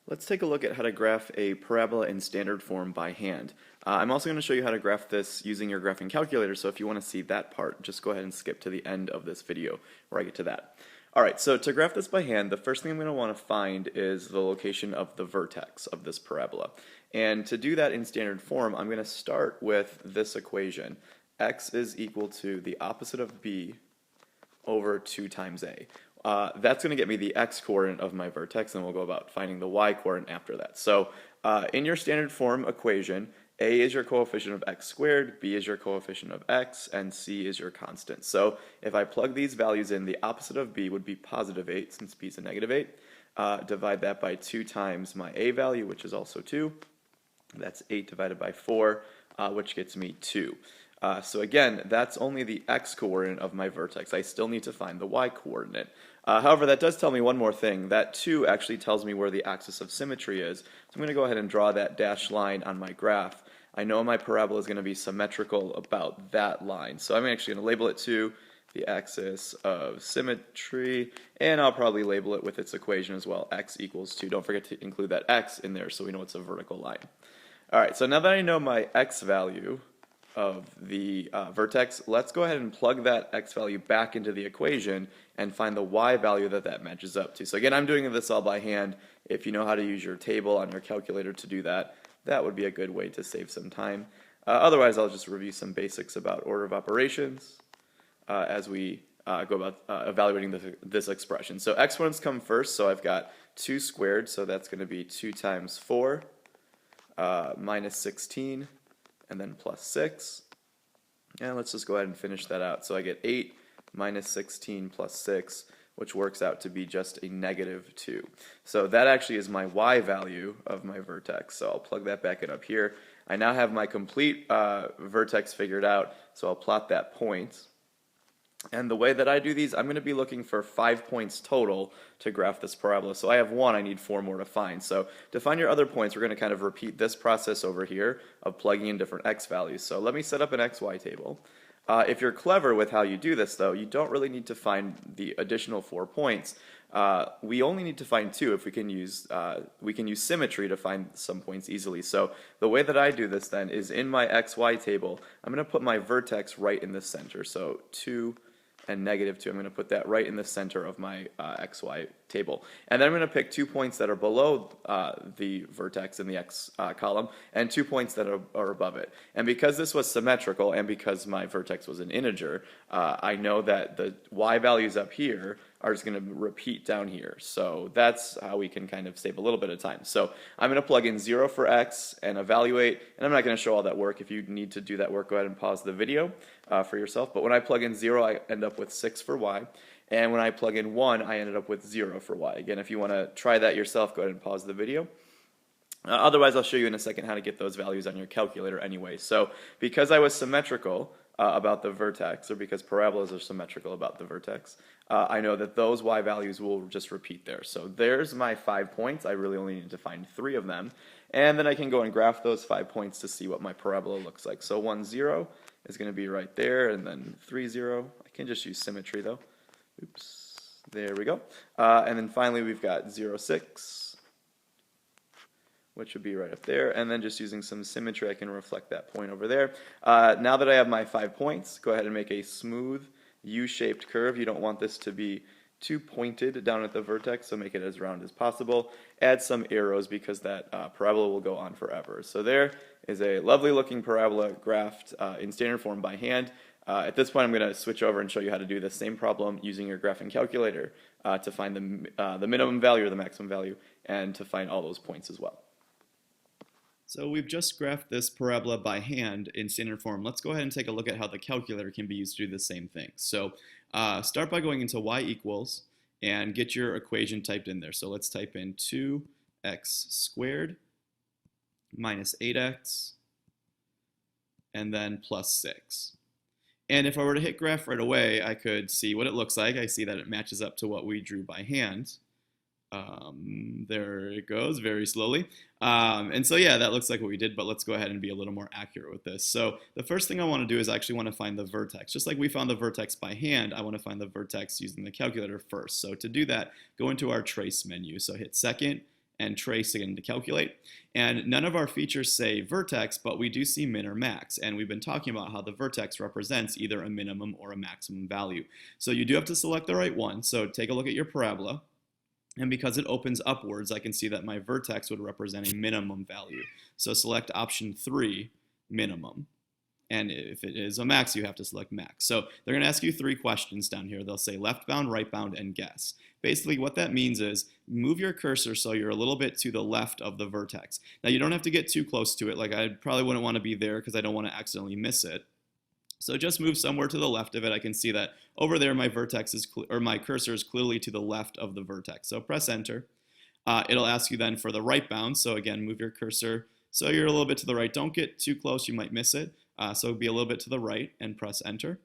Let's take a look at how to graph a parabola in standard form by hand. I'm also going to show you how to graph this using your graphing calculator, so if you want to see that part, just go ahead and skip to the end of this video where I get to that. Alright, so to graph this by hand, the first thing I'm going to want to find is the location of the vertex of this parabola. And to do that in standard form, I'm going to start with this equation. X is equal to the opposite of b over 2 times a. That's going to get me the x-coordinate of my vertex, and we'll go about finding the y-coordinate after that. So in your standard form equation, a is your coefficient of x squared, b is your coefficient of x, and c is your constant. So if I plug these values in, the opposite of b would be positive 8, since b is a negative 8. Divide that by 2 times my a value, which is also 2. That's 8 divided by 4, which gets me 2. So again, that's only the x-coordinate of my vertex. I still need to find the y-coordinate. However, that does tell me one more thing. That 2 actually tells me where the axis of symmetry is. So I'm going to go ahead and draw that dashed line on my graph. I know my parabola is going to be symmetrical about that line. So I'm actually going to label it 2, the axis of symmetry, and I'll probably label it with its equation as well, x equals 2. Don't forget to include that x in there so we know it's a vertical line. Alright, so now that I know my x value of the vertex, let's go ahead and plug that x value back into the equation and find the y value that matches up to. So again, I'm doing this all by hand. If you know how to use your table on your calculator to do that, that would be a good way to save some time. Otherwise, I'll just review some basics about order of operations as we go about evaluating this expression. So exponents come first, so I've got 2 squared, so that's going to be 2 times 4 minus 16, and then plus 6. And let's just go ahead and finish that out. So I get 8 minus 16 plus 6, which works out to be just a negative 2. So that actually is my y value of my vertex. So I'll plug that back in up here. I now have my complete vertex figured out, so I'll plot that point. And the way that I do these, I'm going to be looking for 5 points total to graph this parabola. So I have 1, I need 4 more to find. So to find your other points, we're going to kind of repeat this process over here of plugging in different x values. So let me set up an xy table. If you're clever with how you do this, though, you don't really need to find the additional 4 points. We only need to find 2 if we can use symmetry to find some points easily. So the way that I do this then is in my xy table, I'm going to put my vertex right in the center. So 2 and negative 2. I'm going to put that right in the center of my xy table. And then I'm going to pick 2 points that are below the vertex in the x column and 2 points that are above it. And because this was symmetrical and because my vertex was an integer, I know that the y values up here are just going to repeat down here. So that's how we can kind of save a little bit of time. So I'm going to plug in 0 for x and evaluate, and I'm not going to show all that work. If you need to do that work, go ahead and pause the video for yourself. But when I plug in 0, I end up with 6 for y. And when I plug in 1, I ended up with 0 for y. Again, if you want to try that yourself, go ahead and pause the video. Otherwise, I'll show you in a second how to get those values on your calculator anyway. So because I was symmetrical about the vertex, or because parabolas are symmetrical about the vertex, I know that those y values will just repeat there. So there's my 5 points. I really only need to find 3 of them. And then I can go and graph those 5 points to see what my parabola looks like. So 1, 0 is going to be right there, and then 3, 0. I can just use symmetry though. Oops, there we go. And then finally we've got 0, 6, which would be right up there, and then just using some symmetry I can reflect that point over there. Now that I have my 5 points, go ahead and make a smooth U-shaped curve. You don't want this to be too pointed down at the vertex, so make it as round as possible. Add some arrows because that parabola will go on forever. So there is a lovely looking parabola graphed in standard form by hand. At this point I'm going to switch over and show you how to do the same problem using your graphing calculator to find the minimum value or the maximum value and to find all those points as well. So we've just graphed this parabola by hand in standard form. Let's go ahead and take a look at how the calculator can be used to do the same thing. So start by going into y equals and get your equation typed in there. So let's type in 2x squared minus 8x and then plus 6. And if I were to hit graph right away, I could see what it looks like. I see that it matches up to what we drew by hand. There it goes, very slowly. And so yeah, that looks like what we did, but let's go ahead and be a little more accurate with this. So the first thing I want to do is I actually want to find the vertex. Just like we found the vertex by hand, I want to find the vertex using the calculator first. So to do that, go into our trace menu. So hit second and trace again to calculate. And none of our features say vertex, but we do see min or max. And we've been talking about how the vertex represents either a minimum or a maximum value. So you do have to select the right one. So take a look at your parabola. And because it opens upwards, I can see that my vertex would represent a minimum value. So select option 3, minimum. And if it is a max, you have to select max. So they're going to ask you 3 questions down here. They'll say left bound, right bound, and guess. Basically, what that means is move your cursor so you're a little bit to the left of the vertex. Now, you don't have to get too close to it. Like, I probably wouldn't want to be there because I don't want to accidentally miss it. So just move somewhere to the left of it. I can see that over there my vertex is or my cursor is clearly to the left of the vertex. So press enter. It'll ask you then for the right bound. So again, move your cursor so you're a little bit to the right. Don't get too close, you might miss it. So be a little bit to the right and press enter.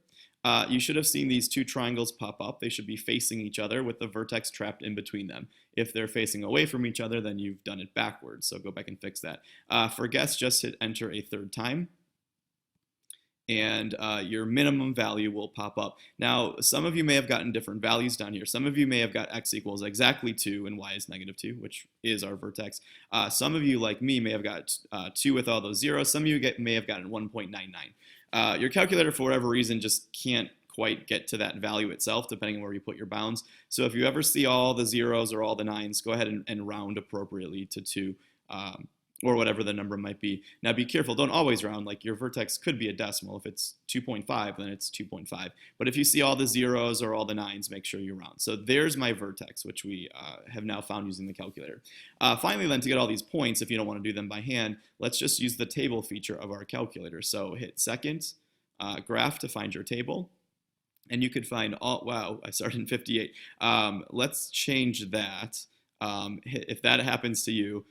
You should have seen these 2 triangles pop up. They should be facing each other with the vertex trapped in between them. If they're facing away from each other, then you've done it backwards. So go back and fix that. For guess, just hit enter a 3rd time. And your minimum value will pop up. Now, some of you may have gotten different values down here. Some of you may have got x equals exactly 2 and y is -2, which is our vertex. Some of you, like me, may have got 2 with all those zeros. Some of you may have gotten 1.99. Your calculator, for whatever reason, just can't quite get to that value itself, depending on where you put your bounds. So if you ever see all the zeros or all the 9s, go ahead and round appropriately to 2. Or whatever the number might be. Now be careful, don't always round. Like your vertex could be a decimal. If it's 2.5, then it's 2.5. But if you see all the zeros or all the 9s, make sure you round. So there's my vertex, which we have now found using the calculator. Finally then, to get all these points, if you don't want to do them by hand, let's just use the table feature of our calculator. So hit second, graph to find your table. And you could find all, wow, I started in 58. Let's change that. If that happens to you,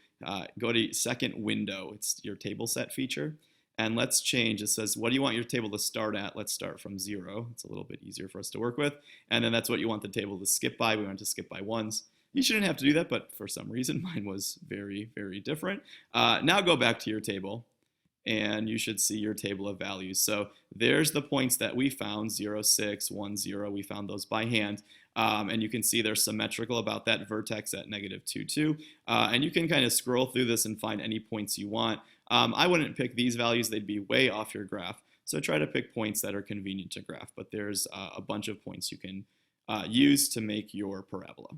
go to second window. It's your table set feature. And let's change. It says, what do you want your table to start at? Let's start from 0. It's a little bit easier for us to work with. And then that's what you want the table to skip by. We want to skip by 1s. You shouldn't have to do that, but for some reason, mine was very, very different. Now go back to your table, and you should see your table of values. So there's the points that we found, 0, 6, 1, 0. We found those by hand. And you can see they're symmetrical about that vertex at -2, 2. And you can kind of scroll through this and find any points you want. I wouldn't pick these values. They'd be way off your graph. So try to pick points that are convenient to graph. But there's a bunch of points you can use to make your parabola.